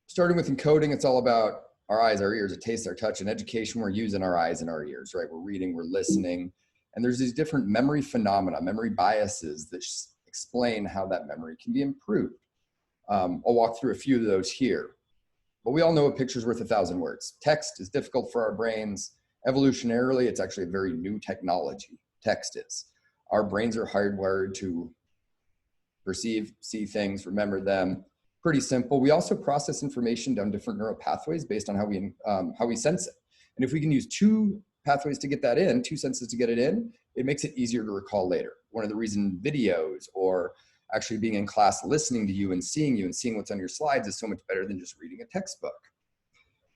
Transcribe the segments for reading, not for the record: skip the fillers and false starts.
Starting with encoding, it's all about our eyes, our ears, our taste, our touch. In education, we're using our eyes and our ears, right? We're reading, we're listening. And there's these different memory phenomena, memory biases that explain how that memory can be improved. I'll walk through a few of those here. But we all know a picture's worth 1,000 words. Text is difficult for our brains. Evolutionarily, it's actually a very new technology. Text is. Our brains are hardwired to perceive, see things, remember them. Pretty simple. We also process information down different neural pathways based on how we sense it. And if we can use two pathways to get that in, two senses to get it in, it makes it easier to recall later. One of the reasons videos or actually being in class, listening to you and seeing what's on your slides is so much better than just reading a textbook.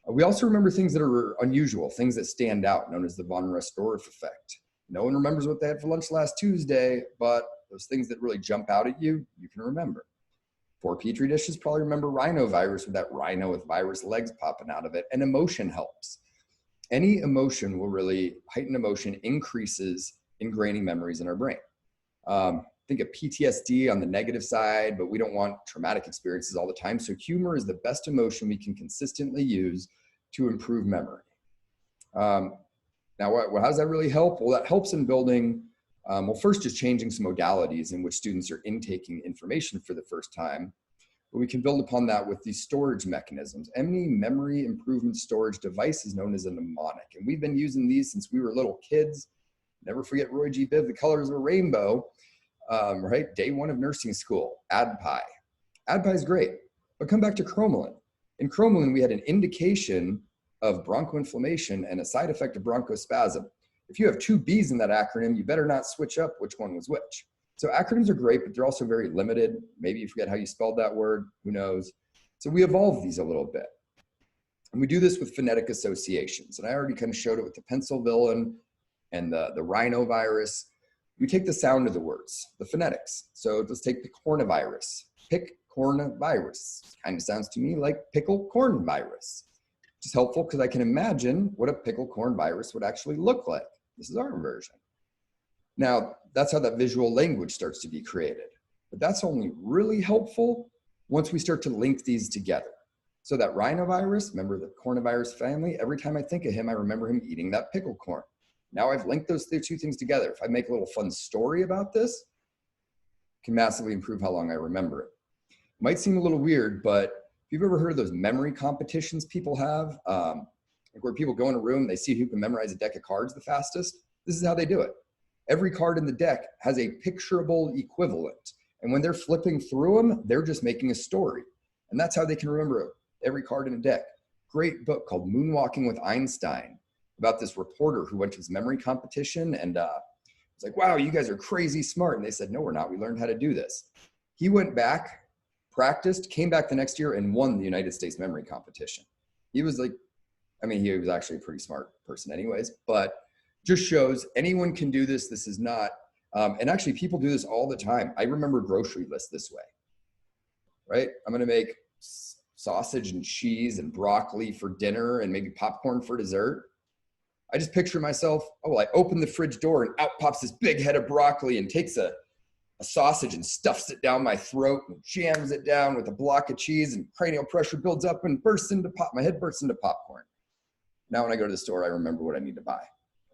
We also remember things that are unusual, things that stand out, known as the von Restorff effect. No one remembers what they had for lunch last Tuesday, but those things that really jump out at you, you can remember. 4 Petri dishes probably remember rhinovirus with that rhino with virus legs popping out of it, and emotion helps. Any emotion will really, heighten emotion increases ingraining memories in our brain. Think of PTSD on the negative side, but we don't want traumatic experiences all the time. So humor is the best emotion we can consistently use to improve memory. Now, how does that really help? Well, that helps in building, well, first just changing some modalities in which students are intaking information for the first time. But we can build upon that with these storage mechanisms. Any memory improvement storage device is known as a mnemonic. And we've been using these since we were little kids. Never forget Roy G. Biv, The Colors of a Rainbow. Right? Day 1 of nursing school, ADPI. ADPI is great, but come back to cromolyn. In cromolyn, we had an indication of bronchoinflammation and a side effect of bronchospasm. If you have 2 B's in that acronym, you better not switch up which one was which. So acronyms are great, but they're also very limited. Maybe you forget how you spelled that word, who knows? So we evolved these a little bit. And we do this with phonetic associations. And I already kind of showed it with the pencil villain and the rhinovirus. We take the sound of the words, the phonetics. So let's take picornavirus. Picornavirus. Kind of sounds to me like pickle corn virus. Which is helpful because I can imagine what a pickle corn virus would actually look like. This is our version. Now, that's how that visual language starts to be created. But that's only really helpful once we start to link these together. So that rhinovirus, remember the coronavirus family, every time I think of him, I remember him eating that pickle corn. Now I've linked those 2 things together. If I make a little fun story about this, it can massively improve how long I remember it. It might seem a little weird, but if you've ever heard of those memory competitions people have, like where people go in a room, they see who can memorize a deck of cards the fastest, this is how they do it. Every card in the deck has a picturable equivalent. And when they're flipping through them, they're just making a story. And that's how they can remember every card in a deck. Great book called Moonwalking with Einstein, about this reporter who went to his memory competition and was like, wow, you guys are crazy smart. And they said, no, we're not. We learned how to do this. He went back, practiced, came back the next year and won the United States memory competition. He was like, I mean, he was actually a pretty smart person anyways, but just shows anyone can do this. This is not, and actually people do this all the time. I remember grocery lists this way, right? I'm going to make sausage and cheese and broccoli for dinner and maybe popcorn for dessert. I just picture myself, oh, well, I open the fridge door and out pops this big head of broccoli and takes a sausage and stuffs it down my throat and jams it down with a block of cheese and cranial pressure builds up and my head bursts into popcorn. Now when I go to the store, I remember what I need to buy.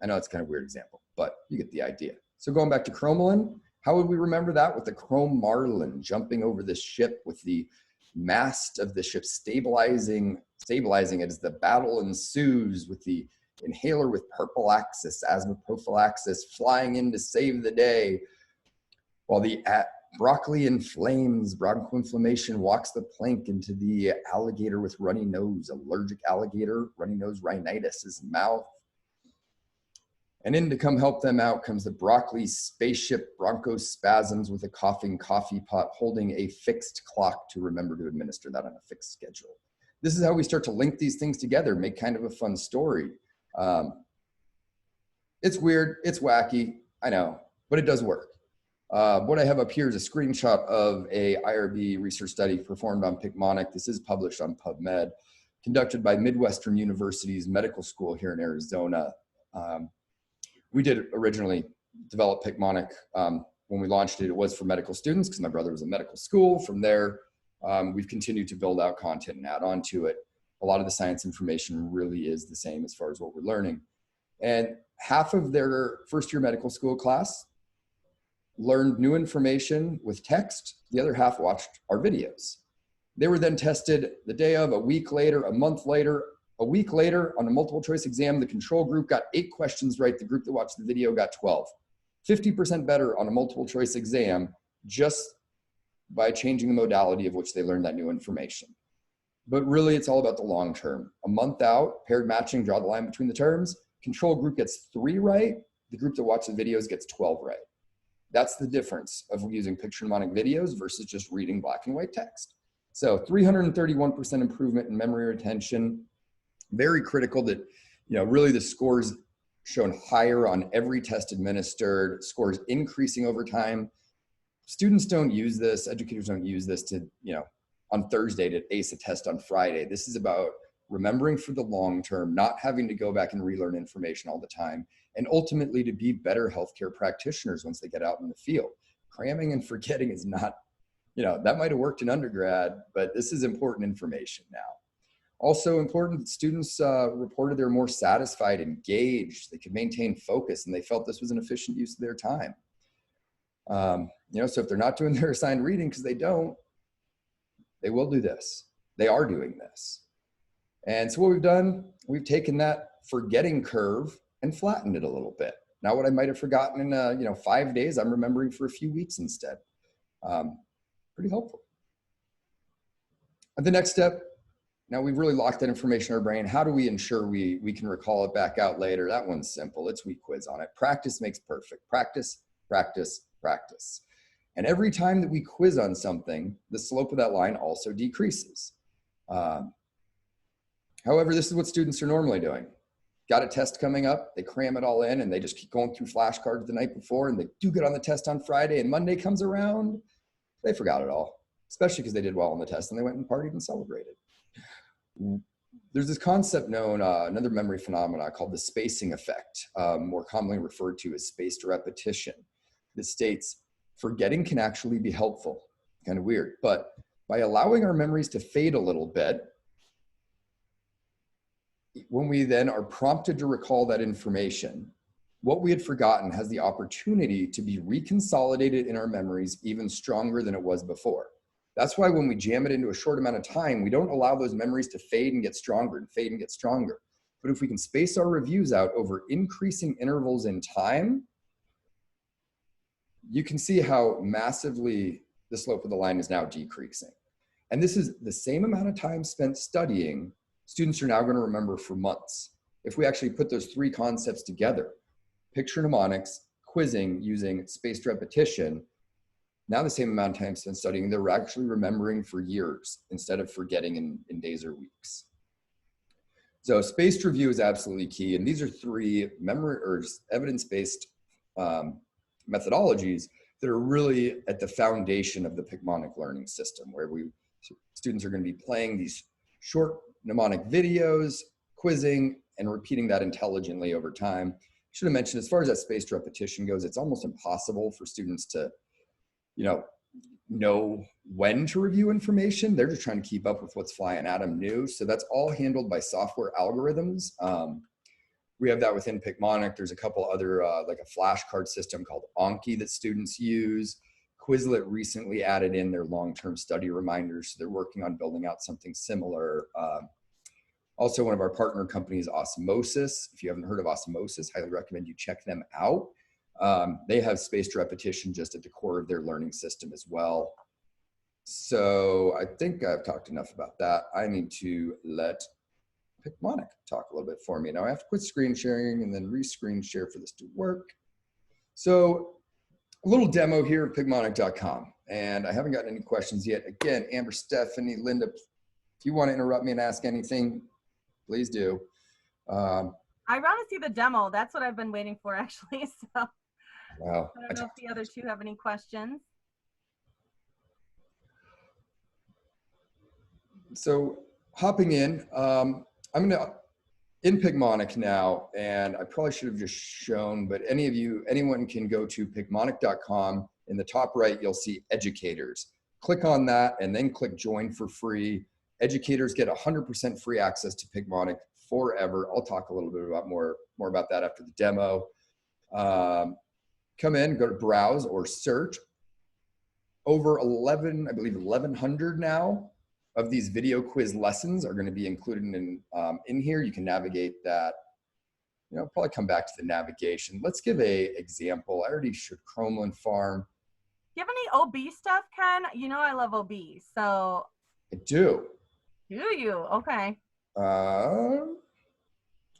I know it's kind of a weird example, but you get the idea. So going back to cromolyn, how would we remember that? With the chromarlin jumping over the ship with the mast of the ship stabilizing it as the battle ensues with the inhaler with prophylaxis, asthma prophylaxis, flying in to save the day, while the broccoli inflames, bronchoinflammation walks the plank into the alligator with runny nose, allergic alligator, runny nose rhinitis, his mouth. And in to come help them out comes the broccoli spaceship bronchospasms with a coughing coffee pot holding a fixed clock to remember to administer that on a fixed schedule. This is how we start to link these things together, make kind of a fun story. It's weird, it's wacky, I know, but it does work. What I have up here is a screenshot of a IRB research study performed on Picmonic. This is published on PubMed, conducted by Midwestern University's medical school here in Arizona. We did originally develop Picmonic. When we launched it, it was for medical students because my brother was in medical school. From there, we've continued to build out content and add on to it. A lot of the science information really is the same as far as what we're learning. And half of their first year medical school class learned new information with text. The other half watched our videos. They were then tested the day of, a week later, a month later, a week later on a multiple choice exam. The control group got 8 questions right. The group that watched the video got 12. 50% better on a multiple choice exam just by changing the modality of which they learned that new information. But really, it's all about the long term. A month out, paired matching, draw the line between the terms. Control group gets 3 right. The group that watched the videos gets 12 right. That's the difference of using picture mnemonic videos versus just reading black and white text. So 331% improvement in memory retention. Very critical that, really the scores shown higher on every test administered, scores increasing over time. Students don't use this, educators don't use this to, on Thursday to ace a test on Friday. This is about remembering for the long term, not having to go back and relearn information all the time, and ultimately to be better healthcare practitioners once they get out in the field. Cramming and forgetting is not, that might have worked in undergrad, but this is important information now. Also important that students reported they're more satisfied, engaged, they could maintain focus, and they felt this was an efficient use of their time. So if they're not doing their assigned reading because they don't, they will do this. They are doing this. And so what we've done, we've taken that forgetting curve and flattened it a little bit. Now what I might have forgotten in 5 days, I'm remembering for a few weeks instead. Pretty helpful. The next step, now we've really locked that information in our brain. How do we ensure we can recall it back out later? That one's simple. We quiz on it. Practice makes perfect. Practice, practice, practice. And every time that we quiz on something, the slope of that line also decreases. However, this is what students are normally doing. Got a test coming up, they cram it all in and they just keep going through flashcards the night before, and they do good on the test on Friday, and Monday comes around, they forgot it all, especially because they did well on the test and they went and partied and celebrated. There's this concept known, another memory phenomena called the spacing effect, more commonly referred to as spaced repetition, that states forgetting can actually be helpful. Kind of weird, but by allowing our memories to fade a little bit, when we then are prompted to recall that information, what we had forgotten has the opportunity to be reconsolidated in our memories even stronger than it was before. That's why when we jam it into a short amount of time, we don't allow those memories to fade and get stronger and fade and get stronger. But if we can space our reviews out over increasing intervals in time, you can see how massively the slope of the line is now decreasing. And this is the same amount of time spent studying, students are now going to remember for months. If we actually put those 3 concepts together, picture mnemonics, quizzing using spaced repetition, now the same amount of time spent studying, they're actually remembering for years instead of forgetting in days or weeks. So spaced review is absolutely key. And these are 3 memory or evidence-based methodologies that are really at the foundation of the Picmonic learning system, where students are going to be playing these short mnemonic videos, quizzing, and repeating that intelligently over time. Should have mentioned, as far as that spaced repetition goes, it's almost impossible for students to, know when to review information. They're just trying to keep up with what's flying at them new. So that's all handled by software algorithms. We have that within Picmonic. There's a couple other, like a flashcard system called Anki that students use. Quizlet recently added in their long-term study reminders. So they're working on building out something similar. Also, one of our partner companies, Osmosis. If you haven't heard of Osmosis, highly recommend you check them out. They have spaced repetition just at the core of their learning system as well. So I think I've talked enough about that. I need to let Picmonic talk a little bit for me. Now I have to quit screen sharing and then re-screen share for this to work. So a little demo here at Picmonic.com, and I haven't gotten any questions yet. Again, Amber, Stephanie, Linda, if you want to interrupt me and ask anything, please do. I want to see the demo. That's what I've been waiting for, actually. So wow. I don't know if the other 2 have any questions. So hopping in, I'm in Picmonic now, and I probably should have just shown, but anyone can go to Picmonic.com. In the top right, you'll see educators. Click on that and then click join for free. Educators get 100% free access to Picmonic forever. I'll talk a little bit about more about that after the demo. Come in, go to browse or search. Over 1,100 now of these video quiz lessons are going to be included in here. You can navigate that. Probably come back to the navigation. Let's give a example. I already showed Cromlin Farm. Do you have any OB stuff, Ken? I love OB, so. I do. Do you? Okay.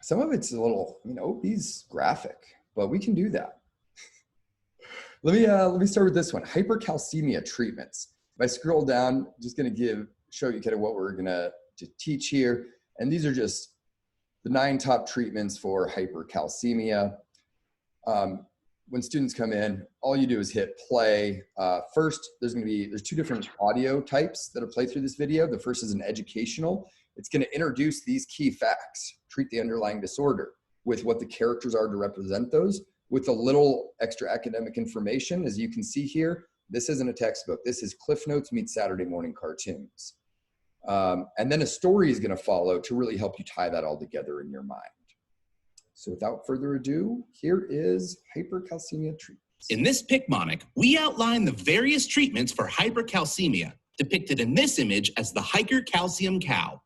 Some of it's a little, OB's graphic, but we can do that. Let me start with this one. Hypercalcemia treatments. If I scroll down, just going to show you kind of what we're going to teach here. And these are just the 9 top treatments for hypercalcemia. When students come in, all you do is hit play. First, there's 2 different audio types that are played through this video. The first is an educational. It's going to introduce these key facts, treat the underlying disorder with what the characters are to represent those, with a little extra academic information. As you can see here, this isn't a textbook. This is Cliff Notes meets Saturday morning cartoons. And then a story is going to follow to really help you tie that all together in your mind. So without further ado, here is hypercalcemia treatments. In this Picmonic, we outline the various treatments for hypercalcemia, depicted in this image as the hypercalcium cow.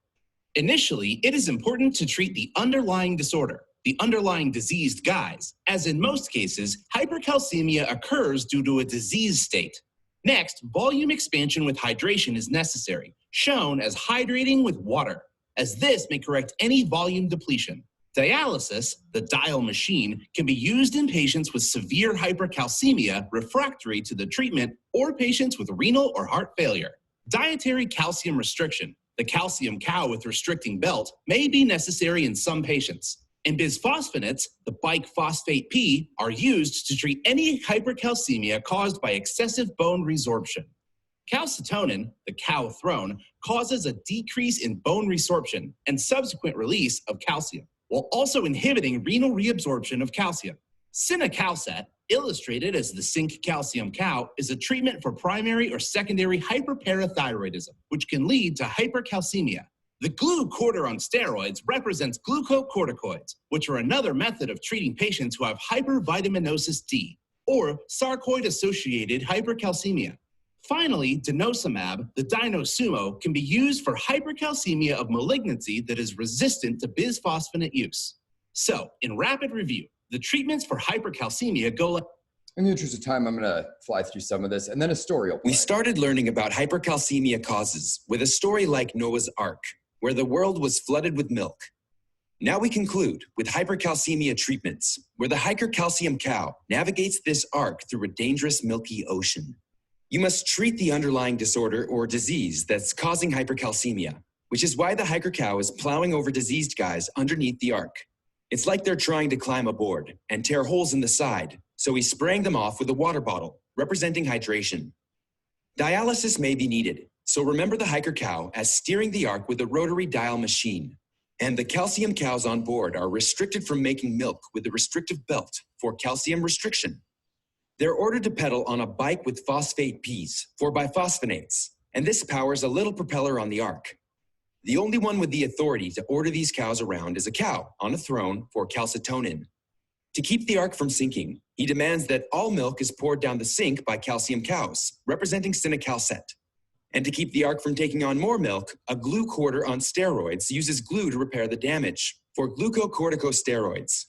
Initially, it is important to treat the underlying disorder, the underlying diseased guise, as in most cases, hypercalcemia occurs due to a disease state. Next, volume expansion with hydration is necessary, shown as hydrating with water, as this may correct any volume depletion. Dialysis, the dial machine, can be used in patients with severe hypercalcemia refractory to the treatment or patients with renal or heart failure. Dietary calcium restriction, the calcium cow with restricting belt, may be necessary in some patients. And bisphosphonates, the biphosphate P, are used to treat any hypercalcemia caused by excessive bone resorption. Calcitonin, the cow throne, causes a decrease in bone resorption and subsequent release of calcium, while also inhibiting renal reabsorption of calcium. Cinacalcet, illustrated as the zinc calcium cow, is a treatment for primary or secondary hyperparathyroidism, which can lead to hypercalcemia. The glucorticoid on steroids represents glucocorticoids, which are another method of treating patients who have hypervitaminosis D, or sarcoid-associated hypercalcemia. Finally, denosumab, the dinosumo, can be used for hypercalcemia of malignancy that is resistant to bisphosphonate use. So, in rapid review, the treatments for hypercalcemia go like... In the interest of time, I'm going to fly through some of this, and then a story will play. We started learning about hypercalcemia causes with a story like Noah's Ark, where the world was flooded with milk. Now we conclude with hypercalcemia treatments, where the hypercalcium cow navigates this ark through a dangerous milky ocean. You must treat the underlying disorder or disease that's causing hypercalcemia, which is why the hiker cow is plowing over diseased guys underneath the ark. It's like they're trying to climb aboard and tear holes in the side, so he's spraying them off with a water bottle, representing hydration. Dialysis may be needed, so remember the hiker cow as steering the ark with a rotary dial machine. And the calcium cows on board are restricted from making milk with a restrictive belt for calcium restriction. They're ordered to pedal on a bike with phosphate Ps for biphosphonates, and this powers a little propeller on the ark. The only one with the authority to order these cows around is a cow on a throne for calcitonin. To keep the ark from sinking, he demands that all milk is poured down the sink by calcium cows, representing cinacalcet. And to keep the ark from taking on more milk, a glucorticoid on steroids uses glue to repair the damage for glucocorticosteroids.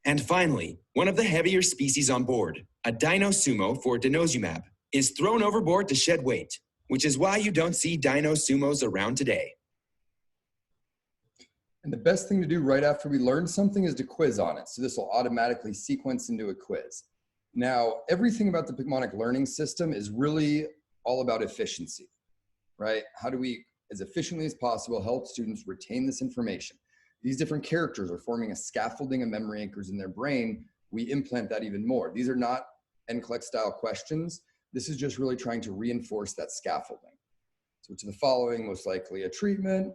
And finally, one of the heavier species on board, a dinosumo for denosumab, is thrown overboard to shed weight, which is why you don't see dinosumos around today. And the best thing to do right after we learn something is to quiz on it. So this will automatically sequence into a quiz. Now, everything about the Picmonic learning system is really all about efficiency, right? How do we, as efficiently as possible, help students retain this information? These different characters are forming a scaffolding of memory anchors in their brain. We implant that even more. These are not NCLEX style questions. This is just really trying to reinforce that scaffolding. So to the following, most likely a treatment.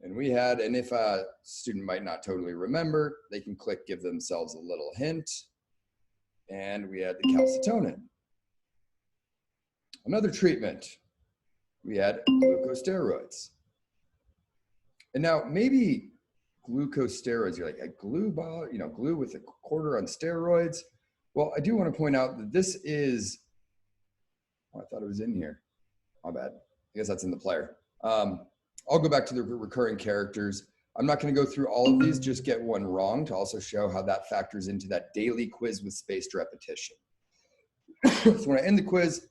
And we had, and if a student might not totally remember, they can click give themselves a little hint. And we had the calcitonin. Another treatment, we had glucosteroids. And now maybe glucosteroids, you're like, a glue ball, you know, glue with a quarter on steroids. Well, I do want to point out that this is, oh, I thought it was in here. My bad. I guess that's in the player. I'll go back to the recurring characters. I'm not going to go through all of these, just get one wrong to also show how that factors into that daily quiz with spaced repetition. So when I end the quiz,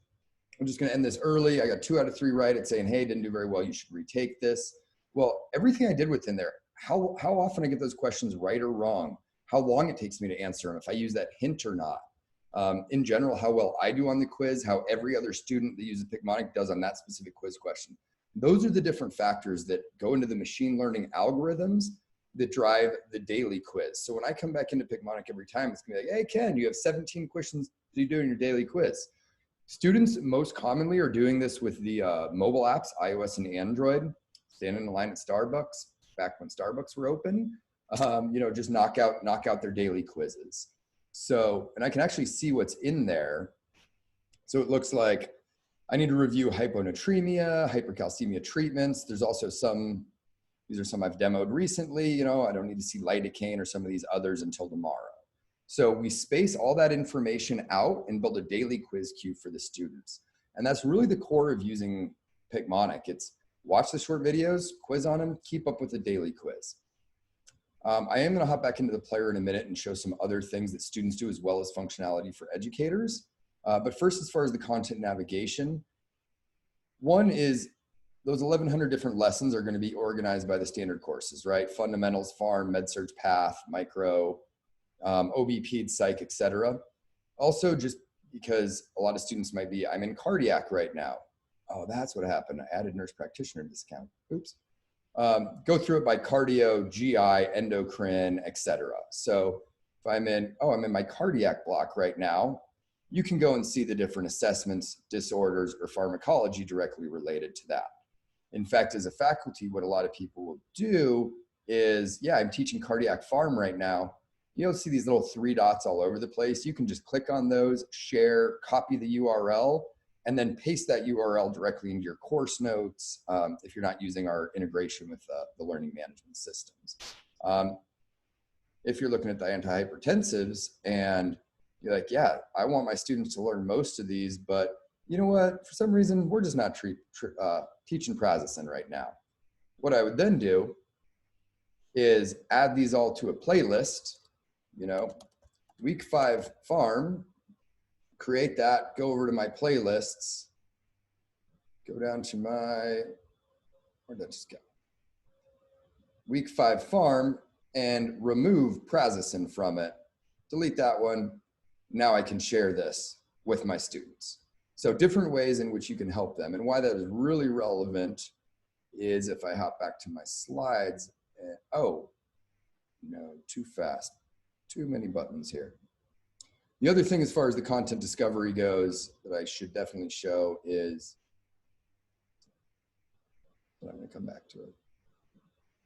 I'm just going to end this early. I got 2 out of 3 right. It's saying, hey, didn't do very well. You should retake this. Well, everything I did within there, how often I get those questions right or wrong, how long it takes me to answer them, if I use that hint or not. In general, how well I do on the quiz, how every other student that uses Picmonic does on that specific quiz question. Those are the different factors that go into the machine learning algorithms that drive the daily quiz. So when I come back into Picmonic every time, it's gonna be like, hey, Ken, you have 17 questions to do in your daily quiz. Students most commonly are doing this with the mobile apps, iOS and Android, standing in line at Starbucks, back when Starbucks were open, you know, just knock out their daily quizzes. So, and I can actually see what's in there. So it looks like I need to review hyponatremia, hypercalcemia treatments. There's also some, these are some I've demoed recently, you know, I don't need to see lidocaine or some of these others until tomorrow. So we space all that information out and build a daily quiz queue for the students. And that's really the core of using Picmonic. It's watch the short videos, quiz on them, keep up with the daily quiz. I am going to hop back into the player in a minute and show some other things that students do as well as functionality for educators. But first, as far as the content navigation, one is those 1,100 different lessons are going to be organized by the standard courses, right? Fundamentals, Pharm, MedSurg Path, Micro, OB, Ped, Psych, etc. Also, just because a lot of students might be, I'm in cardiac right now. Oh, that's what happened. I added nurse practitioner discount. Oops. Go through it by cardio, GI, endocrine, etc. So if I'm in, oh, I'm in my cardiac block right now, you can go and see the different assessments, disorders, or pharmacology directly related to that. In fact, as a faculty, what a lot of people will do is, yeah, I'm teaching cardiac pharm right now. You'll see these little 3 dots all over the place. You can just click on those, share, copy the URL, and then paste that URL directly into your course notes if you're not using our integration with the learning management systems. If you're looking at the antihypertensives and you're like, yeah, I want my students to learn most of these, but you know what? For some reason, we're just not teaching prazosin right now. What I would then do is add these all to a playlist, you know, week 5 Pharm, create that, go over to my playlists, go down to my, where'd that just go? Week 5 Pharm, and remove prazosin from it. Delete that one. Now I can share this with my students. So different ways in which you can help them. And why that is really relevant is if I hop back to my slides, and, oh, no, too fast. Too many buttons here. The other thing as far as the content discovery goes that I should definitely show is, but I'm going to come back to it.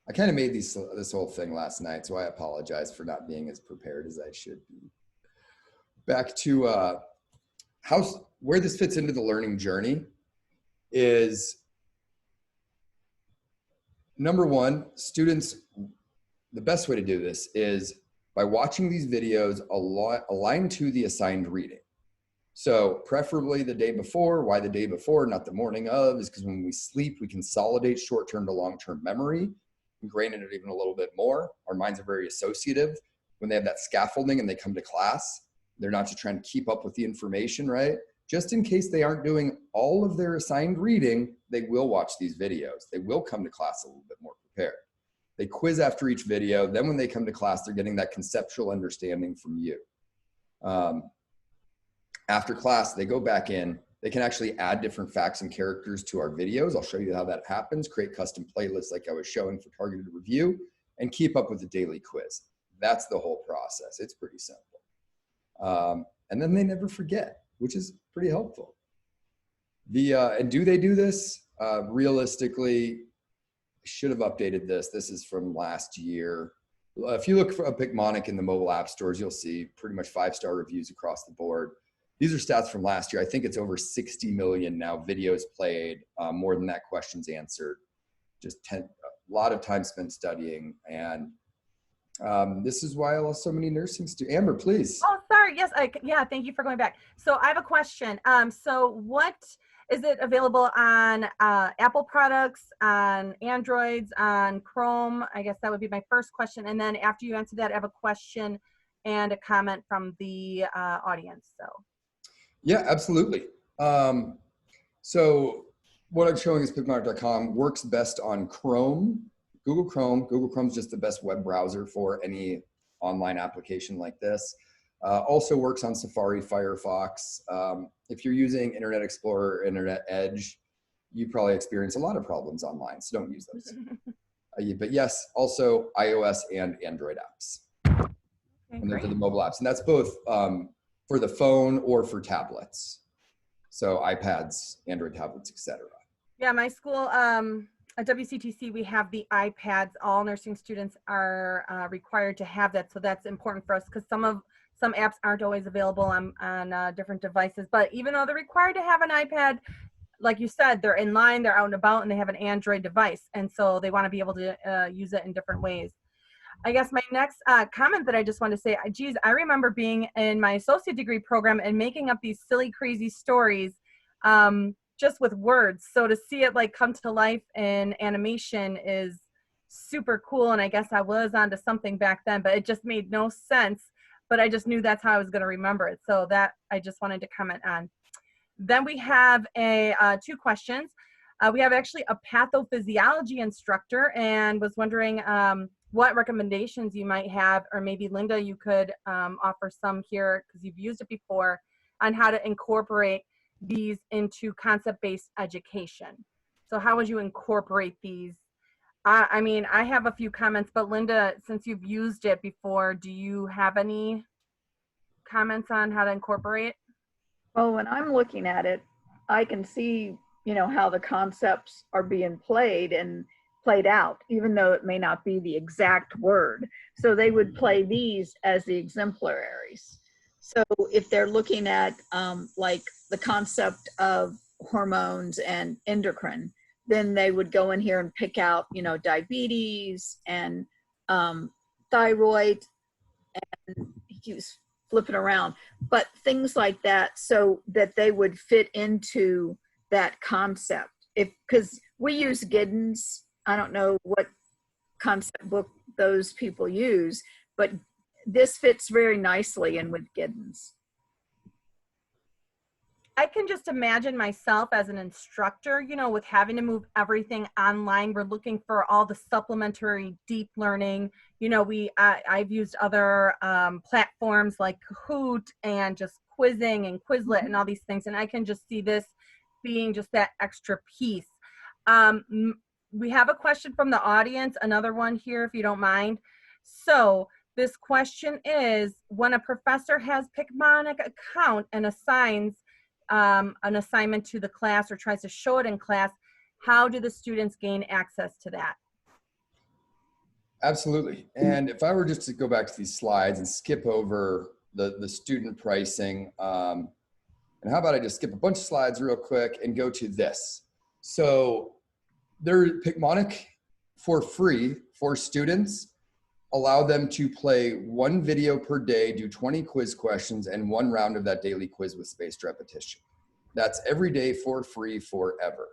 I kind of made this whole thing last night, so I apologize for not being as prepared as I should be. Back to where this fits into the learning journey is, number one, students, the best way to do this is by watching these videos aligned to the assigned reading. So preferably the day before. Why the day before, not the morning of, is because when we sleep, we consolidate short-term to long-term memory, ingrain in it even a little bit more. Our minds are very associative. When they have that scaffolding and they come to class, they're not just trying to keep up with the information, right? Just in case they aren't doing all of their assigned reading, they will watch these videos. They will come to class a little bit more prepared. They quiz after each video. Then when they come to class, they're getting that conceptual understanding from you. After class, they go back in. They can actually add different facts and characters to our videos. I'll show you how that happens. Create custom playlists like I was showing for targeted review, and keep up with the daily quiz. That's the whole process. It's pretty simple. And then they never forget, which is pretty helpful. And do they do this? Realistically, I should have updated this. This is from last year. If you look for a Picmonic in the mobile app stores, you'll see pretty much 5-star reviews across the board. these are stats from last year. I think it's over 60 million now videos played, more than that, questions answered. Just a lot of time spent studying. And this is why I lost so many nursing students. Amber, please. Oh, sorry. Yes. Yeah. Thank you for going back. So I have a question. So what is it available on Apple products, on Androids, on Chrome? I guess that would be my first question. And then after you answer that, I have a question and a comment from the audience. So. Yeah, absolutely. So what I'm showing is Picmonic.com works best on Chrome, Google Chrome. Google Chrome is just the best web browser for any online application like this. Also works on Safari, Firefox. If you're using Internet Explorer, Internet Edge, you probably experience a lot of problems online, so don't use those. But yes, also iOS and Android apps. Okay, and those are the mobile apps. And that's both for the phone or for tablets. So iPads, Android tablets, etc. Yeah, my school, at WCTC, we have the iPads. All nursing students are required to have that. So that's important for us because some apps aren't always available on different devices. But even though they're required to have an iPad, like you said, they're in line, they're out and about, and they have an Android device. And so they want to be able to use it in different ways. I guess my next comment that I just want to say, geez, I remember being in my associate degree program and making up these silly, crazy stories just with words. So to see it like come to life in animation is super cool. And I guess I was onto something back then, but it just made no sense. But I just knew that's how I was going to remember it. So that I just wanted to comment on. Then we have two questions. We have actually a pathophysiology instructor and was wondering what recommendations you might have, or maybe Linda, you could offer some here because you've used it before, on how to incorporate these into concept-based education. So how would you incorporate these? I mean, I have a few comments, but Linda, since you've used it before, do you have any comments on how to incorporate? Well, when I'm looking at it, I can see, you know, how the concepts are being played and played out, even though it may not be the exact word. So they would play these as the exemplaries. So if they're looking at like the concept of hormones and endocrine, then they would go in here and pick out, you know, diabetes and thyroid, and he was flipping around, but things like that, so that they would fit into that concept. Because we use Giddens, I don't know what concept book those people use, but this fits very nicely in with Giddens. I can just imagine myself as an instructor, you know, with having to move everything online. We're looking for all the supplementary deep learning. You know, I've used other platforms like Kahoot and just quizzing and Quizlet and all these things. And I can just see this being just that extra piece. We have a question from the audience, another one here, if you don't mind. So this question is, when a professor has Picmonic account and assigns an assignment to the class or tries to show it in class, how do the students gain access to that? Absolutely. And if I were just to go back to these slides and skip over the student pricing, and how about I just skip a bunch of slides real quick and go to this. So there, Picmonic for free for students, allow them to play one video per day, do 20 quiz questions, and one round of that daily quiz with spaced repetition. That's every day for free forever.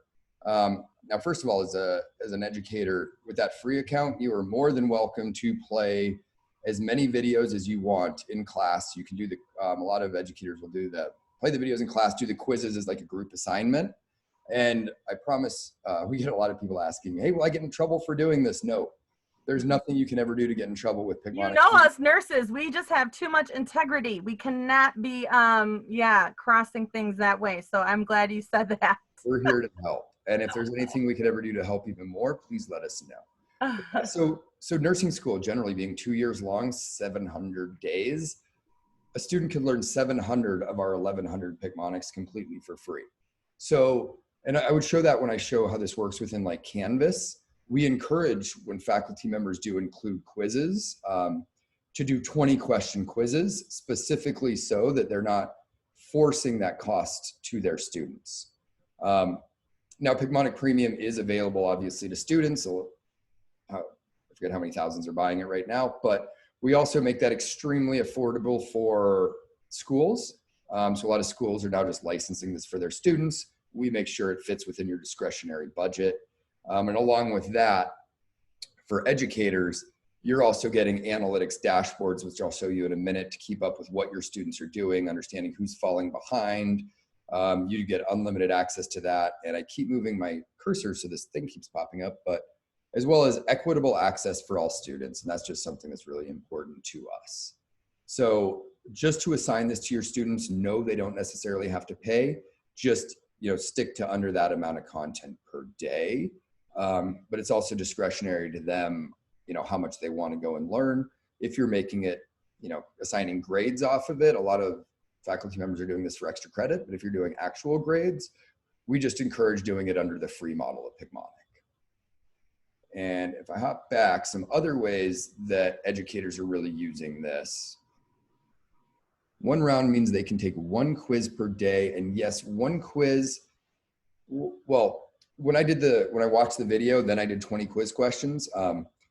Now, first of all, as an educator with that free account, you are more than welcome to play as many videos as you want in class. You can do a lot of educators will do that. Play the videos in class, do the quizzes as like a group assignment. And I promise, we get a lot of people asking me, hey, will I get in trouble for doing this? No. There's nothing you can ever do to get in trouble with Picmonic. You know us nurses, we just have too much integrity. We cannot be, crossing things that way. So I'm glad you said that. We're here to help. And if there's anything we could ever do to help even more, please let us know. So nursing school generally being 2 years long, 700 days, a student could learn 700 of our 1100 Picmonics completely for free. So, and I would show that when I show how this works within like Canvas. We encourage, when faculty members do include quizzes, to do 20 question quizzes, specifically so that they're not forcing that cost to their students. Now, Picmonic Premium is available, obviously, to students. So, I forget how many thousands are buying it right now, but we also make that extremely affordable for schools. So a lot of schools are now just licensing this for their students. We make sure it fits within your discretionary budget. And along with that, for educators, you're also getting analytics dashboards, which I'll show you in a minute, to keep up with what your students are doing, understanding who's falling behind. You get unlimited access to that. And I keep moving my cursor so this thing keeps popping up, but as well as equitable access for all students. And that's just something that's really important to us. So just to assign this to your students, no, they don't necessarily have to pay. Just, stick to under that amount of content per day. But it's also discretionary to them, how much they want to go and learn. If you're making it, assigning grades off of it, a lot of faculty members are doing this for extra credit, but if you're doing actual grades, we just encourage doing it under the free model of Picmonic. And if I hop back, some other ways that educators are really using this. One round means they can take one quiz per day. And yes, one quiz, well, when I watched the video, then I did 20 quiz questions.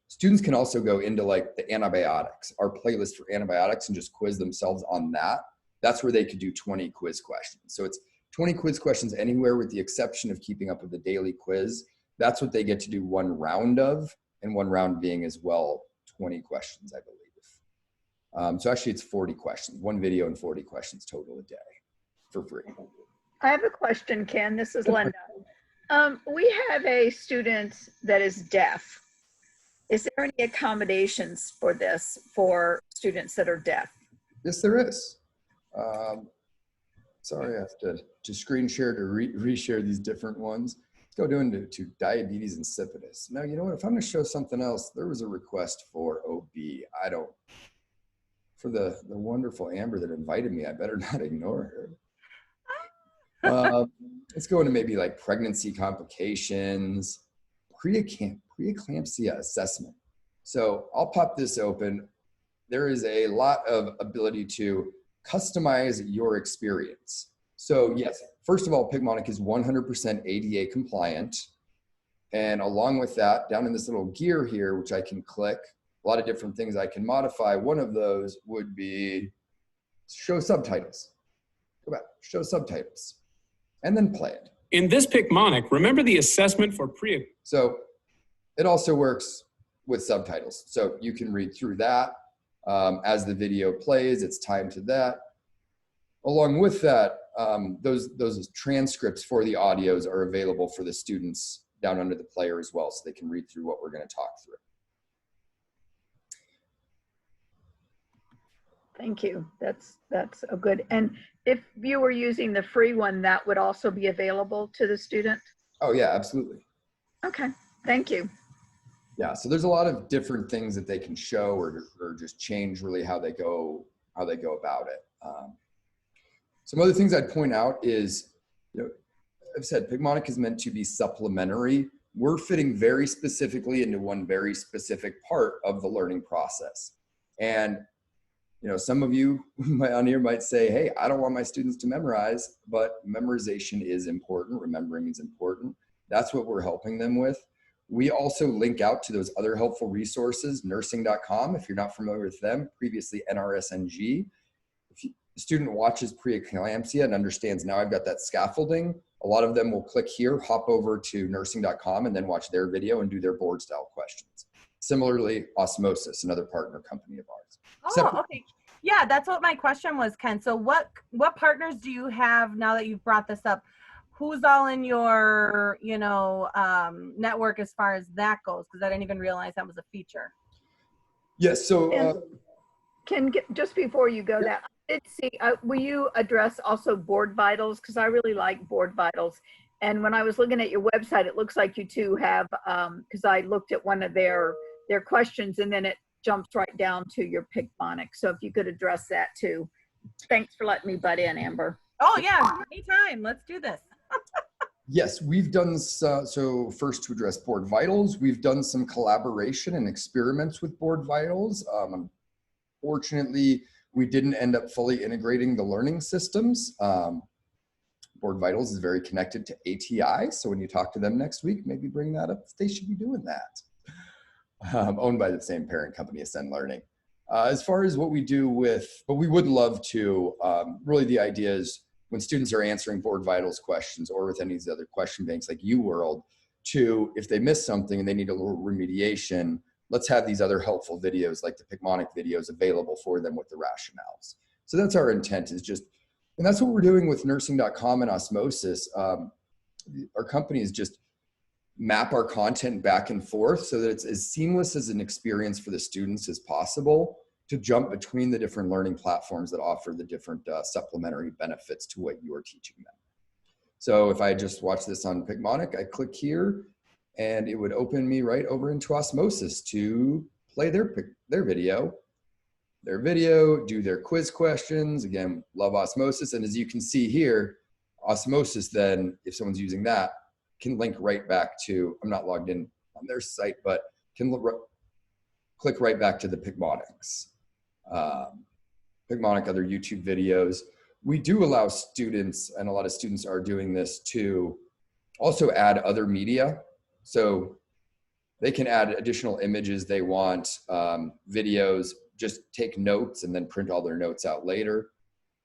Students can also go into like the antibiotics, our playlist for antibiotics, and just quiz themselves on that. That's where they could do 20 quiz questions. So it's 20 quiz questions anywhere with the exception of keeping up with the daily quiz. That's what they get to do one round of, and one round being as well 20 questions, I believe. So actually it's 40 questions, one video and 40 questions total a day for free. I have a question, Ken. This is Linda. We have a student that is deaf. Is there any accommodations for this for students that are deaf? Yes, there is. Sorry, I have to screen share to reshare these different ones. Let's go to diabetes insipidus. Now, you know what? If I'm going to show something else, there was a request for OB. For the wonderful Amber that invited me, I better not ignore her. Let's go into maybe like pregnancy complications, preeclampsia assessment. So I'll pop this open. There is a lot of ability to customize your experience. So yes, first of all, Picmonic is 100% ADA compliant. And along with that, down in this little gear here, which I can click, a lot of different things I can modify. One of those would be show subtitles. Go back, show subtitles, and then play it. In this Picmonic, remember the assessment for So it also works with subtitles. So you can read through that. As the video plays, it's timed to that. Along with that, those transcripts for the audios are available for the students down under the player as well, so they can read through what we're going to talk through. Thank you. That's a good. And if you were using the free one, that would also be available to the student? Oh, yeah, absolutely. Okay, thank you. Yeah, so there's a lot of different things that they can show or just change really how they go about it. Some other things I'd point out is, I've said Picmonic is meant to be supplementary. We're fitting very specifically into one very specific part of the learning process. And some of you on here might say, hey, I don't want my students to memorize, but memorization is important. Remembering is important. That's what we're helping them with. We also link out to those other helpful resources, nursing.com, if you're not familiar with them, previously NRSNG. If the student watches preeclampsia and understands now I've got that scaffolding, a lot of them will click here, hop over to nursing.com, and then watch their video and do their board style questions. Similarly, Osmosis, another partner company of ours. Oh, okay. Yeah, that's what my question was, Ken. So what partners do you have now that you've brought this up? Who's all in your, network as far as that goes? Because I didn't even realize that was a feature. Yes. So, just before you go, that I did see. Will you address also Board Vitals? Because I really like Board Vitals. And when I was looking at your website, it looks like you two have. Because I looked at one of their questions, and then it jumps right down to your Picmonic. So if you could address that too. Thanks for letting me butt in, Amber. Oh yeah, anytime. Let's do this. Yes, we've done so first to address Board Vitals, we've done some collaboration and experiments with Board Vitals. Fortunately, We didn't end up fully integrating the learning systems. Board Vitals is very connected to ATI. So when you talk to them next week, maybe bring that up. They should be doing that. Owned by the same parent company, Ascend Learning. As far as what we do with, but we would love to, really the idea is when students are answering Board Vitals questions or with any of these other question banks like UWorld, to, if they miss something and they need a little remediation, let's have these other helpful videos like the Picmonic videos available for them with the rationales. So that's our intent, is just, and that's what we're doing with nursing.com and Osmosis. Our company is just map our content back and forth so that it's as seamless as an experience for the students as possible to jump between the different learning platforms that offer the different supplementary benefits to what you are teaching them. So if I just watch this on Picmonic, I click here and it would open me right over into Osmosis to play their video, do their quiz questions. Again, love Osmosis. And as you can see here, Osmosis then, if someone's using that, can link right back to, I'm not logged in on their site, but can click right back to the Picmonics. Picmonic, other YouTube videos. We do allow students, and a lot of students are doing this, to also add other media. So they can add additional images they want, videos, just take notes and then print all their notes out later.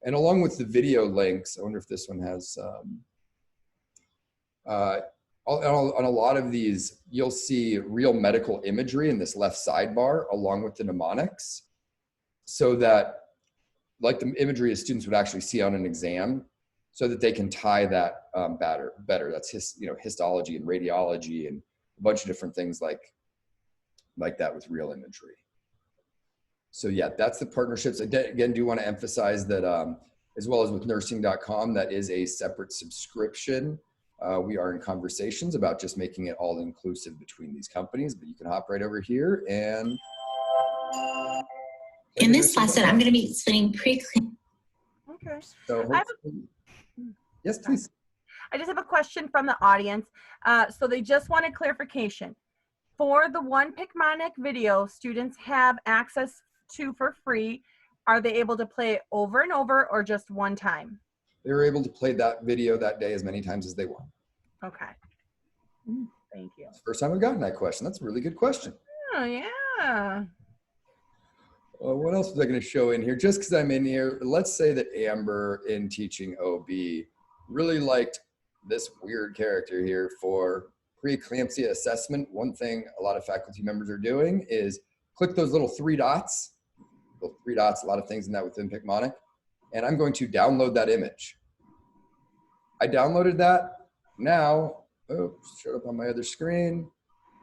And along with the video links, I wonder if this one has, on a lot of these, you'll see real medical imagery in this left sidebar along with the mnemonics, so that, like the imagery as students would actually see on an exam, so that they can tie that better. That's histology and radiology and a bunch of different things like that with real imagery. So yeah, that's the partnerships. Again, do want to emphasize that as well as with nursing.com, that is a separate subscription. We are in conversations about just making it all inclusive between these companies, but you can hop right over here and. In this lesson, I'm going to be explaining preclinical. Okay. So yes, please. I just have a question from the audience. So they just wanted clarification. For the one Picmonic video students have access to for free, are they able to play it over and over or just one time? They were able to play that video that day as many times as they want. Okay. Thank you. It's the first time I've gotten that question. That's a really good question. Oh, yeah. What else was I going to show in here? Just because I'm in here, let's say that Amber in teaching OB really liked this weird character here for preeclampsia assessment. One thing a lot of faculty members are doing is click those little three dots, a lot of things in that within Picmonic, and I'm going to download that image. I downloaded that. Now, showed up on my other screen.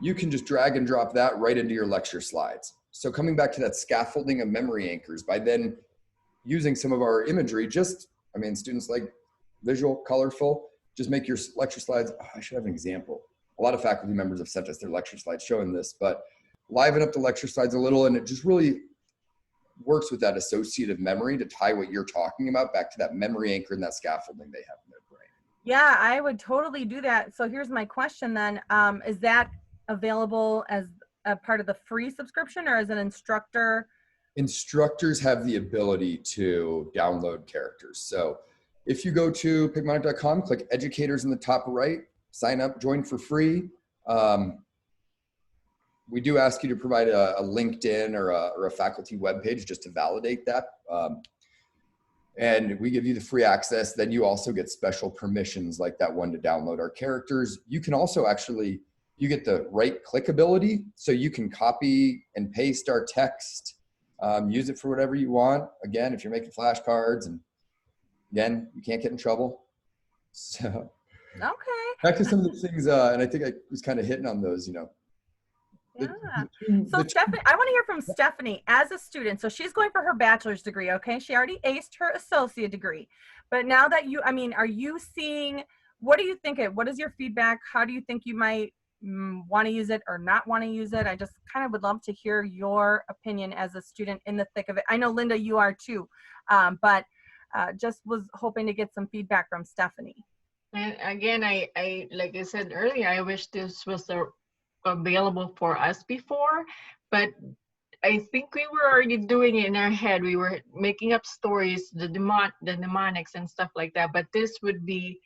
You can just drag and drop that right into your lecture slides. So coming back to that scaffolding of memory anchors, by then using some of our imagery, students like visual, colorful, just make your lecture slides. Oh, I should have an example. A lot of faculty members have sent us their lecture slides showing this, but liven up the lecture slides a little, and it just really works with that associative memory to tie what you're talking about back to that memory anchor and that scaffolding they have in their brain. Yeah, I would totally do that. So here's my question then. Is that available as a part of the free subscription or as an instructor? Instructors have the ability to download characters. So if you go to picmonic.com, click educators in the top right, sign up, join for free. We do ask you to provide a LinkedIn or a faculty webpage just to validate that. And we give you the free access. Then you also get special permissions like that one to download our characters. You can also you get the right click ability. So you can copy and paste our text, use it for whatever you want. Again, if you're making flashcards, and again, you can't get in trouble. So Okay. back to some of the things, and I think I was kind of hitting on those, Yeah. So Stephanie, I want to hear from Stephanie as a student. So she's going for her bachelor's degree, okay? She already aced her associate degree. But now that are you seeing, what do you think what is your feedback? How do you think you might want to use it or not want to use it? I just kind of would love to hear your opinion as a student in the thick of it. I know, Linda, you are too, but just was hoping to get some feedback from Stephanie. And again, I like I said earlier, I wish this was available for us before, but I think we were already doing it in our head. We were making up stories, the mnemonics and stuff like that. But this would be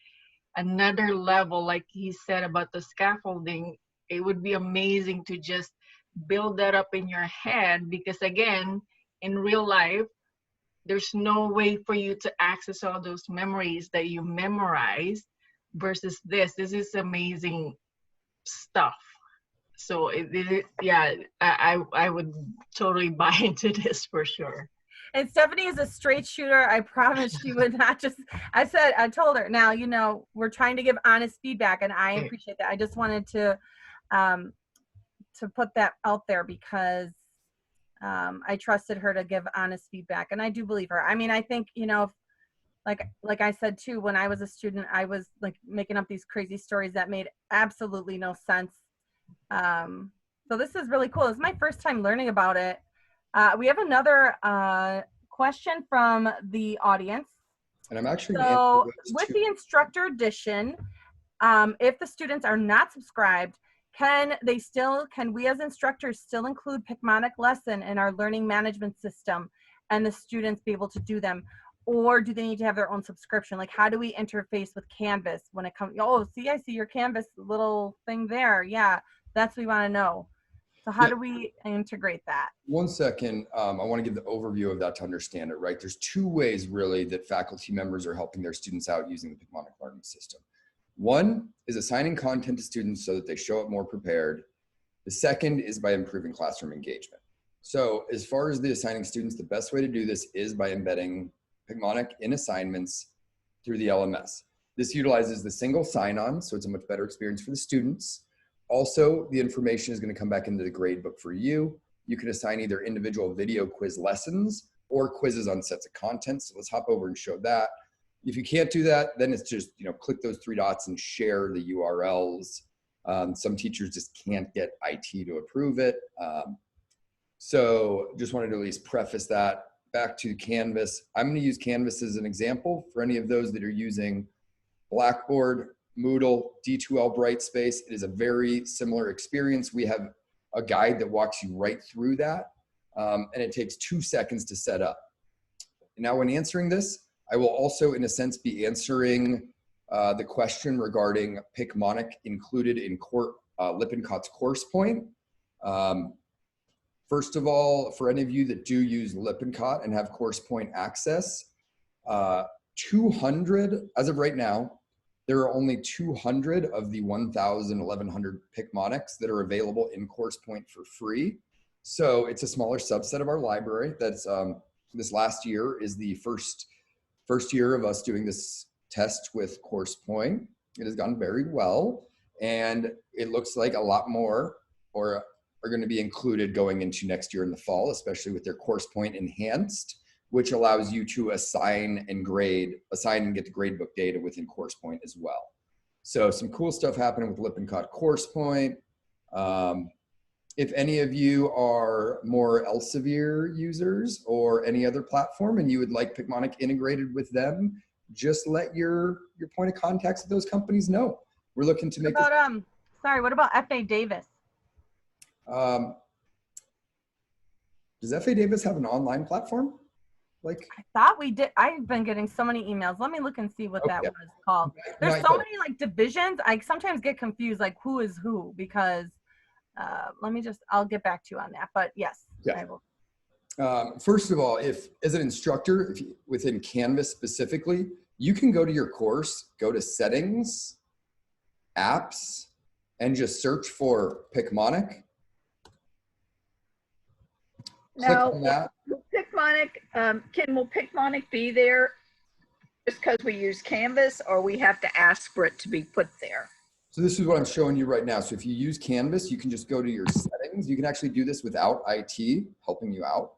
another level, like he said about the scaffolding. It would be amazing to just build that up in your head, because again, in real life, there's no way for you to access all those memories that you memorized versus this. This is amazing stuff. So yeah, I would totally buy into this for sure. And Stephanie is a straight shooter. I promise she would not just, I told her, now, you know, we're trying to give honest feedback, and I appreciate that. I just wanted to put that out there because I trusted her to give honest feedback, and I do believe her. I mean, I think, you know, like I said too, when I was a student, I was like making up these crazy stories that made absolutely no sense. So this is really cool. It's my first time learning about it. We have another question from the audience. And I'm actually so with the instructor edition, if the students are not subscribed, can we as instructors still include Picmonic lesson in our learning management system and the students be able to do them? Or do they need to have their own subscription? Like, how do we interface with Canvas when it comes? Oh, see, I see your Canvas little thing there. Yeah, that's what we want to know. So how do we integrate that? 1 second. I want to give the overview of that to understand it, right? There's two ways really that faculty members are helping their students out using the Picmonic learning system. One is assigning content to students so that they show up more prepared. The second is by improving classroom engagement. So as far as the assigning students, the best way to do this is by embedding Picmonic in assignments through the LMS. This utilizes the single sign-on, so it's a much better experience for the students. Also, the information is going to come back into the gradebook for you. You can assign either individual video quiz lessons or quizzes on sets of content. So let's hop over and show that. If you can't do that, then it's just, you know, click those three dots and share the URLs. Some teachers just can't get IT to approve it. So just wanted to at least preface that. Back to Canvas. I'm going to use Canvas as an example for any of those that are using Blackboard, Moodle, D2L Brightspace. It is a very similar experience. We have a guide that walks you right through that, and it takes 2 seconds to set up. Now, when answering this, I will also, in a sense, be answering the question regarding Picmonic included in Lippincott's course point. First of all, for any of you that do use Lippincott and have course point access, 200, as of right now, there are only 200 of the 1,100 Picmonics that are available in course point for free. So it's a smaller subset of our library. That's this last year is the first year of us doing this test with course point. It has gone very well, and it looks like a lot more are going to be included going into next year in the fall, especially with their course point enhanced, which allows you to assign and get the gradebook data within course point as well. So some cool stuff happening with Lippincott course point. If any of you are more Elsevier users or any other platform and you would like Picmonic integrated with them, just let your point of contacts at those companies know. We're looking to make what about F.A. Davis? Does F.A. Davis have an online platform? Like, I thought we did. I've been getting so many emails. Let me look and see what that was called. There's so many like divisions. I sometimes get confused, like who is who, because I'll get back to you on that. But yes, I will. First of all, if as an instructor, within Canvas specifically, you can go to your course, go to settings, apps, and just search for Picmonic. Now, will Picmonic be there just because we use Canvas, or we have to ask for it to be put there? So this is what I'm showing you right now. So if you use Canvas, you can just go to your settings. You can actually do this without IT helping you out.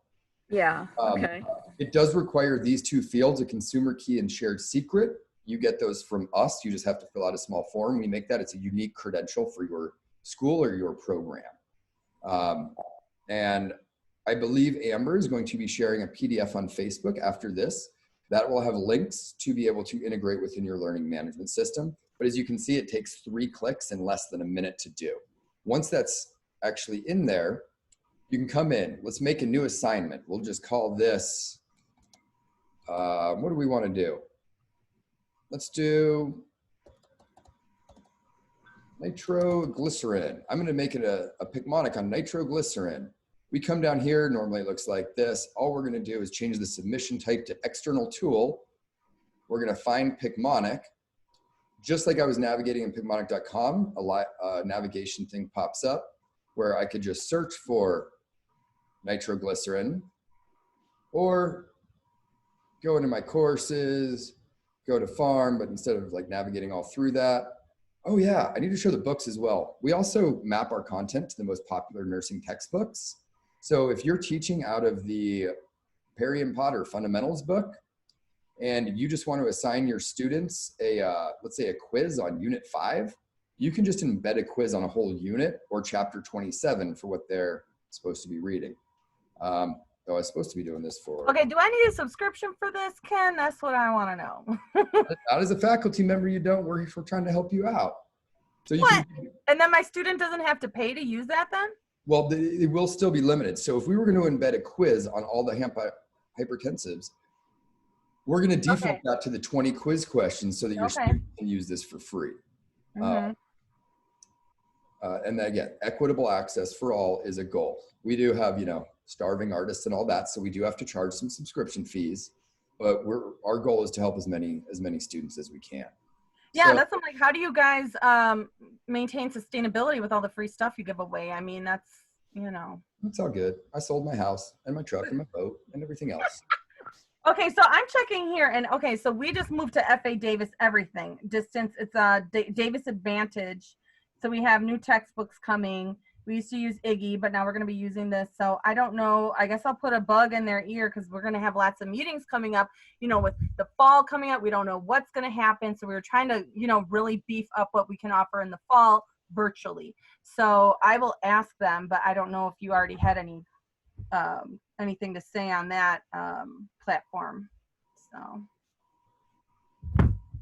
Yeah, okay. It does require these two fields, a consumer key and shared secret. You get those from us. You just have to fill out a small form. We make that. It's a unique credential for your school or your program. And I believe Amber is going to be sharing a PDF on Facebook after this. That will have links to be able to integrate within your learning management system. But as you can see, it takes 3 clicks in less than a minute to do. Once that's actually in there, You can come in. Let's make a new assignment. We'll just call this, what do we want to do? Let's do nitroglycerin. I'm going to make it a Picmonic on nitroglycerin. We come down here, normally it looks like this. All we're going to do is change the submission type to external tool. We're going to find Picmonic. Just like I was navigating in Picmonic.com, a navigation thing pops up where I could just search for nitroglycerin, or go into my courses, go to farm, but instead of like navigating all through that, oh yeah, I need to show the books as well. We also map our content to the most popular nursing textbooks. So if you're teaching out of the Perry and Potter Fundamentals book, and you just want to assign your students a, let's say a quiz on unit 5, you can just embed a quiz on a whole unit or chapter 27 for what they're supposed to be reading. I was supposed to be doing this for. Okay, do I need a subscription for this, Ken? That's what I want to know. Not as a faculty member, you don't. We're trying to help you out. So you what? Can, and then my student doesn't have to pay to use that then? Well, it will still be limited. So if we were going to embed a quiz on all the hypertensives, we're going to default that to the 20 quiz questions so that your student can use this for free. And then again, equitable access for all is a goal. We do have, you know, starving artists and all that, so we do have to charge some subscription fees, but our goal is to help as many students as we can. Yeah, so, that's like, how do you guys maintain sustainability with all the free stuff you give away? I mean, that's, you know. It's all good. I sold my house and my truck and my boat and everything else. Okay, so I'm checking here, and okay, so we just moved to FA Davis everything. Distance, it's Davis Advantage. So we have new textbooks coming. We used to use Iggy, but now we're going to be using this. So I don't know. I guess I'll put a bug in their ear because we're going to have lots of meetings coming up, you know, with the fall coming up. We don't know what's going to happen. So we were trying to, you know, really beef up what we can offer in the fall virtually. So I will ask them, but I don't know if you already had any anything to say on that platform. So.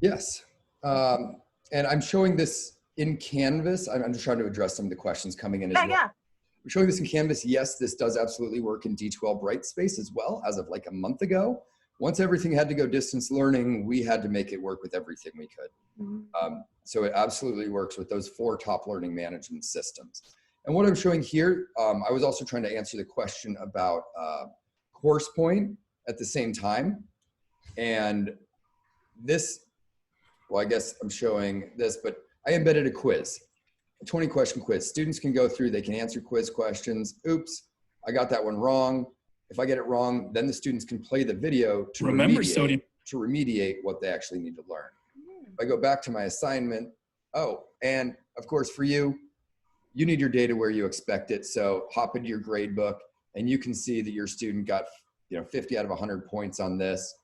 Yes. And I'm showing this in Canvas. I'm just trying to address some of the questions coming in as well. Yeah. We're showing this in Canvas. Yes, this does absolutely work in D12 Brightspace as well, as of like a month ago. Once everything had to go distance learning, we had to make it work with everything we could. So it absolutely works with those 4 top learning management systems. And what I'm showing here, I was also trying to answer the question about course point at the same time. And this, well, I guess I'm showing this, but I embedded a quiz, a 20 question quiz. Students can go through, they can answer quiz questions. Oops, I got that one wrong. If I get it wrong, then the students can play the video to remediate what they actually need to learn. If I go back to my assignment, oh, and of course for you, you need your data where you expect it. So hop into your grade book and you can see that your student got, you know, 50 out of 100 points on this.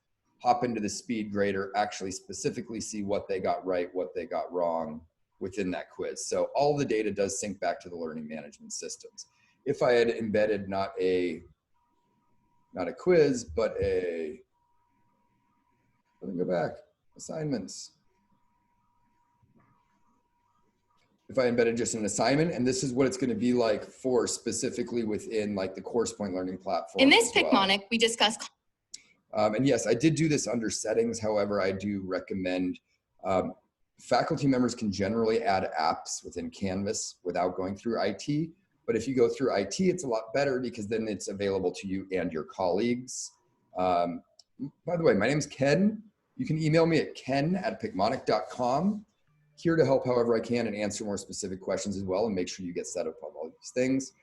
Hop into the speed grader, actually specifically see what they got right, what they got wrong within that quiz. So all the data does sync back to the learning management systems. If I had embedded not a quiz, but let me go back, assignments. If I embedded just an assignment, and this is what it's going to be like for specifically within like the course point learning platform. In this Picmonic, we discuss. And yes, I did do this under settings. However, I do recommend faculty members can generally add apps within Canvas without going through IT. But if you go through IT, it's a lot better because then it's available to you and your colleagues. By the way, my name is Ken. You can email me at ken@picmonic.com. Here to help however I can and answer more specific questions as well and make sure you get set up on all these things.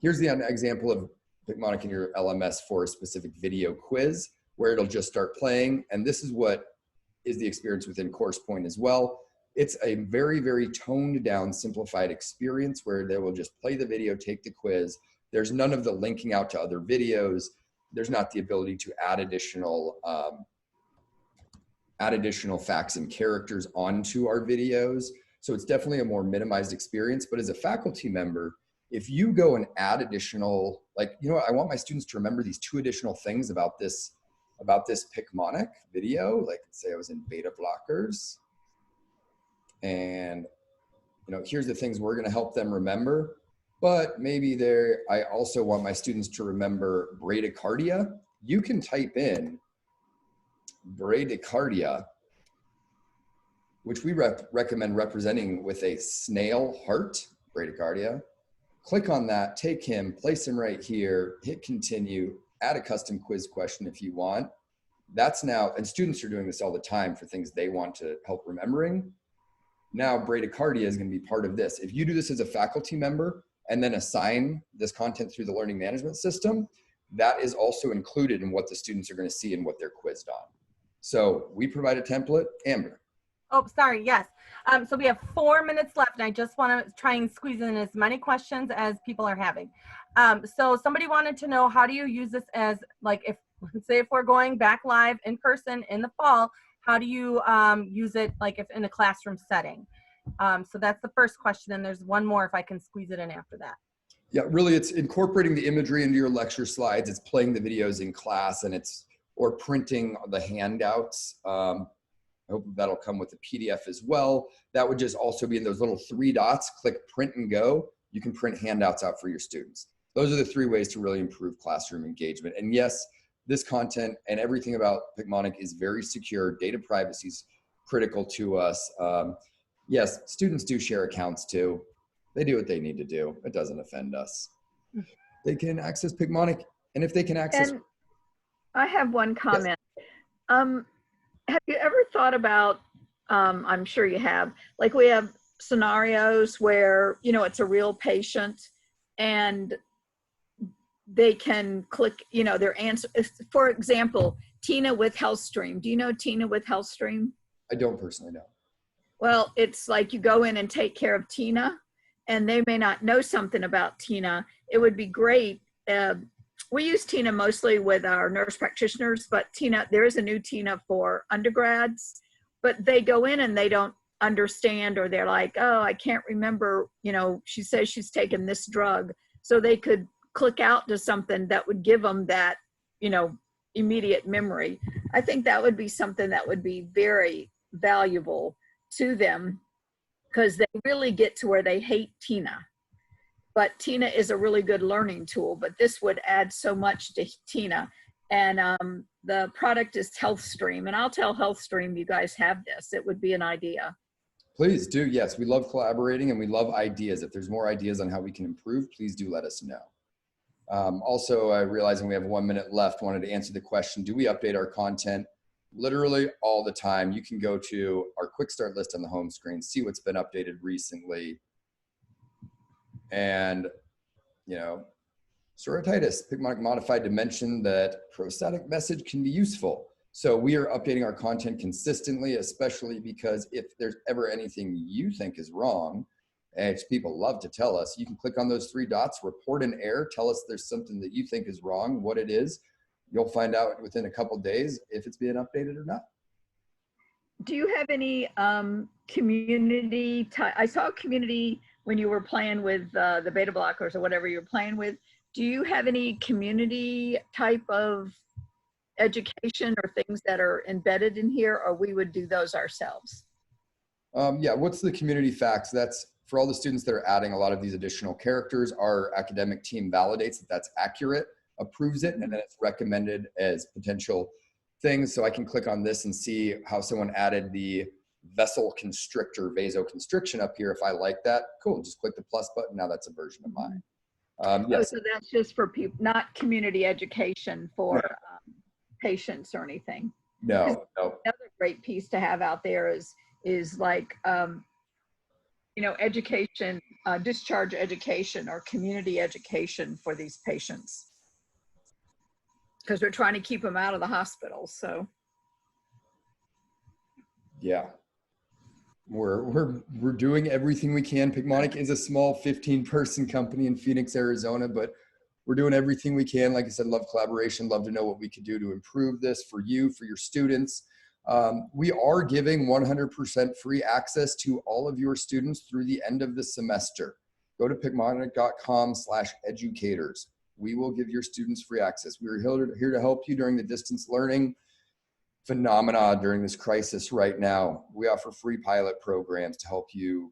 Here's the example of Picmonic in your LMS for a specific video quiz where it'll just start playing. And this is what is the experience within CoursePoint as well. It's a very, very toned down, simplified experience where they will just play the video, take the quiz. There's none of the linking out to other videos. There's not the ability to add additional facts and characters onto our videos. So it's definitely a more minimized experience. But as a faculty member, if you go and add additional, like, you know what, I want my students to remember these 2 additional things about this Picmonic video. Like, say I was in beta blockers. And, you know, here's the things we're going to help them remember. but maybe I also want my students to remember bradycardia. You can type in bradycardia, which we recommend representing with a snail heart, bradycardia. Click on that, take him, place him right here, hit continue, add a custom quiz question if you want. That's now, and students are doing this all the time for things they want to help remembering. Now bradycardia is going to be part of this. If you do this as a faculty member and then assign this content through the learning management system, that is also included in what the students are going to see and what they're quizzed on. So we provide a template. Amber. Oh, sorry. Yes. So we have 4 minutes left, and I just want to try and squeeze in as many questions as people are having. So somebody wanted to know, how do you use this as, like, if, let's say if we're going back live in person in the fall, how do you use it, like, if in a classroom setting? So that's the first question, and there's one more if I can squeeze it in after that. Yeah, really, it's incorporating the imagery into your lecture slides. It's playing the videos in class, and or printing the handouts. I hope that'll come with the PDF as well. That would just also be in those little 3 dots. Click print and go. You can print handouts out for your students. Those are the 3 ways to really improve classroom engagement. And yes, this content and everything about Picmonic is very secure. Data privacy is critical to us. Yes, students do share accounts too. They do what they need to do. It doesn't offend us. They can access Picmonic, and if they can access. And I have one comment. Yes. Have you ever thought about, I'm sure you have, like we have scenarios where, you know, it's a real patient and they can click, you know, their answer. For example, Tina with HealthStream. Do you know Tina with HealthStream? I don't personally know. Well, it's like you go in and take care of Tina, and they may not know something about Tina. It would be great. We use Tina mostly with our nurse practitioners, but Tina, there is a new Tina for undergrads, but they go in and they don't understand, or they're like, oh, I can't remember, you know, she says she's taken this drug. So they could click out to something that would give them that, you know, immediate memory. I think that would be something that would be very valuable to them, because they really get to where they hate Tina. But Tina is a really good learning tool, but this would add so much to Tina. And the product is HealthStream, and I'll tell HealthStream you guys have this. It would be an idea. Please do. Yes, we love collaborating and we love ideas. If there's more ideas on how we can improve, please do let us know. Also, realizing we have 1 minute left, wanted to answer the question, do we update our content? Literally all the time. You can go to our quick start list on the home screen, see what's been updated recently. And, you know, psoriatitis, Picmonic modified to mention that prostatic message can be useful. So we are updating our content consistently, especially because if there's ever anything you think is wrong, and people love to tell us, you can click on those 3 dots, report an error, tell us there's something that you think is wrong, what it is. You'll find out within a couple of days if it's being updated or not. Do you have any community I saw community when you were playing with the beta blockers or whatever you're playing with. Do you have any community type of education or things that are embedded in here, or we would do those ourselves? Yeah, what's the community facts? That's for all the students that are adding a lot of these additional characters. Our academic team validates that that's accurate, approves it, and then it's recommended as potential things. So I can click on this and see how someone added the vessel constrictor vasoconstriction up here. If I like that, cool, just click the plus button. Now that's a version of mine. Yes. Oh, so that's just for people, not community education for patients or anything. No. Another great piece to have out there is like, you know, education, discharge education or community education for these patients, because we're trying to keep them out of the hospital. So yeah, we're doing everything we can. Picmonic is a small 15-person company in Phoenix, Arizona, but we're doing everything we can. Like I said, love collaboration, love to know what we could do to improve this for you, for your students. We are giving 100% free access to all of your students through the end of the semester. Go to picmonic.com/educators. We will give your students free access. We're here to help you during the distance learning phenomena during this crisis right now. We offer free pilot programs to help you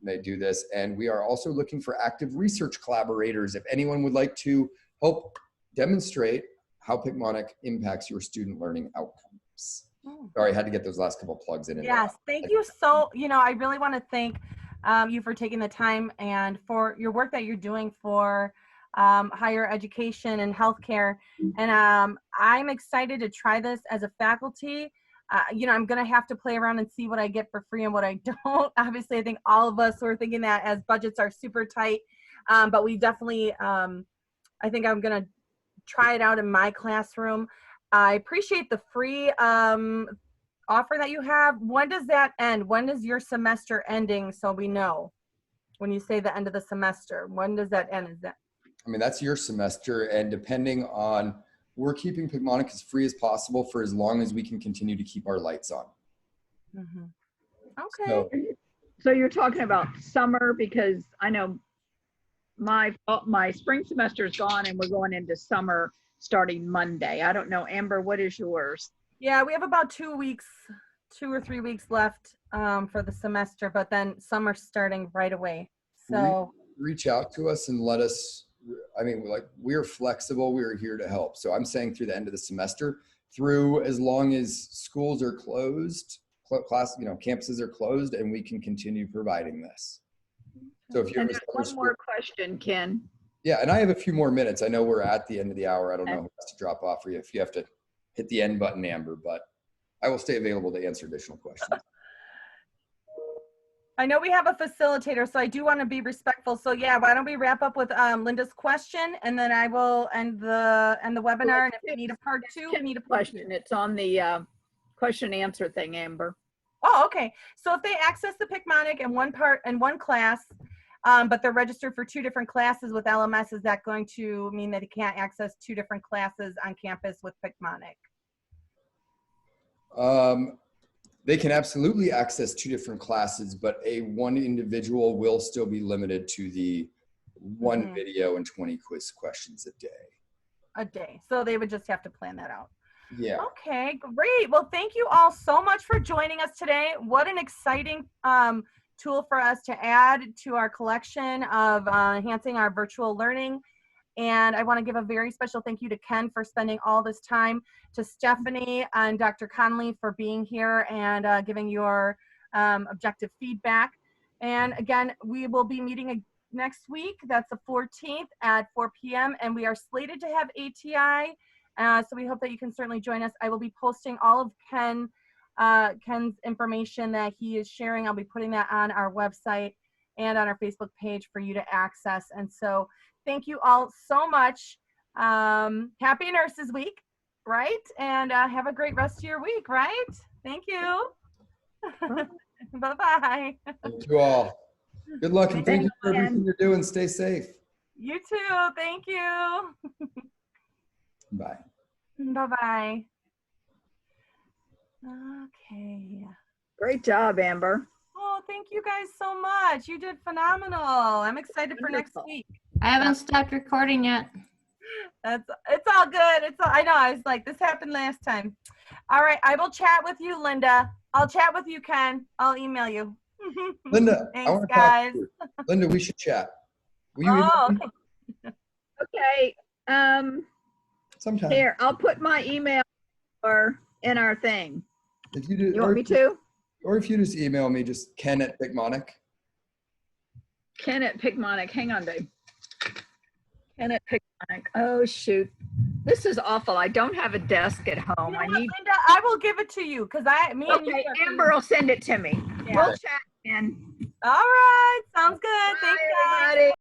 they do this. And we are also looking for active research collaborators. If anyone would like to help demonstrate how Picmonic impacts your student learning outcomes. Sorry, I had to get those last couple plugs in. Yes, thank you. So, I really want to thank you for taking the time and for your work that you're doing for higher education and healthcare. And I'm excited to try this as a faculty. I'm going to have to play around and see what I get for free and what I don't. Obviously, I think all of us were thinking that as budgets are super tight, but we definitely, I think I'm going to try it out in my classroom. I appreciate the free offer that you have. When does that end? When is your semester ending? So we know when you say the end of the semester, when does that end? Is that? I mean, that's your semester, and depending on, we're keeping Picmonic as free as possible for as long as we can continue to keep our lights on. Okay. So you're talking about summer, because I know my spring semester is gone and we're going into summer starting Monday. I don't know, Amber, what is yours? Yeah, we have about 2 or 3 weeks left for the semester, but then summer's starting right away. So reach out to us and let us, I mean, like, we're flexible. We're here to help. So I'm saying through the end of the semester, through as long as schools are closed, campuses are closed, and we can continue providing this. So if you're one more question, Ken. Yeah, and I have a few more minutes. I know we're at the end of the hour. I don't know who has to drop off for you if you have to hit the end button, Amber, but I will stay available to answer additional questions. I know we have a facilitator, so I do want to be respectful. So yeah, why don't we wrap up with Linda's question, and then I will end the webinar. And if we need a part 2, we need a part 2. It's on the question and answer thing, Amber. Oh, okay. So if they access the Picmonic in one class, but they're registered for 2 different classes with LMS, is that going to mean that they can't access 2 different classes on campus with Picmonic? They can absolutely access 2 different classes, but one individual will still be limited to the 1 video and 20 quiz questions a day. So they would just have to plan that out. Yeah. Okay, great. Well, thank you all so much for joining us today. What an exciting tool for us to add to our collection of enhancing our virtual learning. And I want to give a very special thank you to Ken for spending all this time, to Stephanie and Dr. Connolly for being here and giving your objective feedback. And again, we will be meeting next week. That's the 14th at 4 p.m. And we are slated to have ATI. So we hope that you can certainly join us. I will be posting all of Ken's information that he is sharing. I'll be putting that on our website and on our Facebook page for you to access. And so thank you all so much. Happy Nurses Week, right? And have a great rest of your week, right? Thank you. Bye-bye. Thank you all. Good luck, and thank you for everything you're doing. Stay safe. You too. Thank you. Bye. Bye-bye. Okay. Great job, Amber. Oh, thank you guys so much. You did phenomenal. I'm excited for next week. I haven't stopped recording yet. It's all good. I know. I was like, this happened last time. All right. I will chat with you, Linda. I'll chat with you, Ken. I'll email you. Linda, thanks, I want to guys. talk to you. Linda, we should chat. Will you Okay. Sometime. Here, I'll put my email in our thing. If you do, You want me to? Or if you just email me, just Ken at Picmonic. Ken at Picmonic. Hang on, babe. Ken at Picmonic. Oh, shoot. This is awful. I don't have a desk at home. You know what, Linda, I will give it to you because and you. Okay, Amber will send it to me. Yeah. We'll chat, Ken. All right. Sounds good. Bye, Thanks, guys. everybody.